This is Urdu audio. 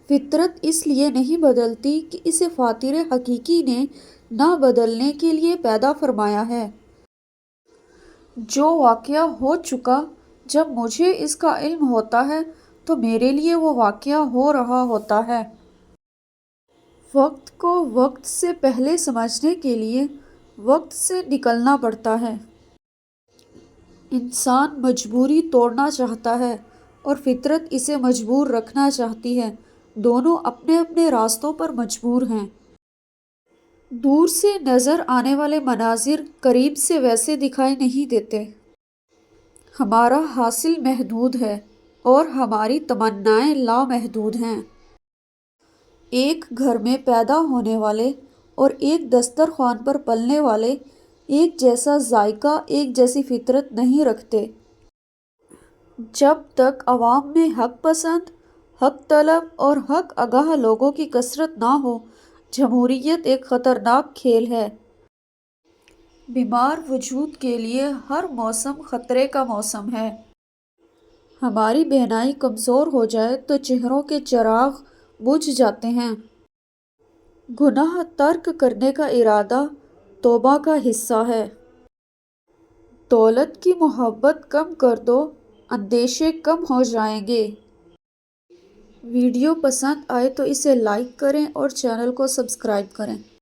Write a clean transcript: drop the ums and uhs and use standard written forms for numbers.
فطرت اس لیے نہیں بدلتی کہ اسے فاتر حقیقی نے نہ بدلنے کے لیے پیدا فرمایا ہے۔ جو واقعہ ہو چکا، جب مجھے اس کا علم ہوتا ہے تو میرے لیے وہ واقعہ ہو رہا ہوتا ہے۔ وقت کو وقت سے پہلے سمجھنے کے لیے وقت سے نکلنا پڑتا ہے۔ انسان مجبوری توڑنا چاہتا ہے اور فطرت اسے مجبور رکھنا چاہتی ہے۔ دونوں اپنے اپنے راستوں پر مجبور ہیں۔ دور سے نظر آنے والے مناظر قریب سے ویسے دکھائی نہیں دیتے۔ ہمارا حاصل محدود ہے اور ہماری تمنائیں لامحدود ہیں۔ ایک گھر میں پیدا ہونے والے اور ایک دسترخوان پر پلنے والے ایک جیسا ذائقہ، ایک جیسی فطرت نہیں رکھتے۔ جب تک عوام میں حق پسند، حق طلب اور حق آگاہ لوگوں کی کثرت نہ ہو، جمہوریت ایک خطرناک کھیل ہے۔ بیمار وجود کے لیے ہر موسم خطرے کا موسم ہے۔ ہماری بینائی کمزور ہو جائے تو چہروں کے چراغ بجھ جاتے ہیں۔ گناہ ترک کرنے کا ارادہ توبہ کا حصہ ہے۔ دولت کی محبت کم کر دو، اندیشے کم ہو جائیں گے۔ ویڈیو پسند آئے تو اسے لائک کریں اور چینل کو سبسکرائب کریں۔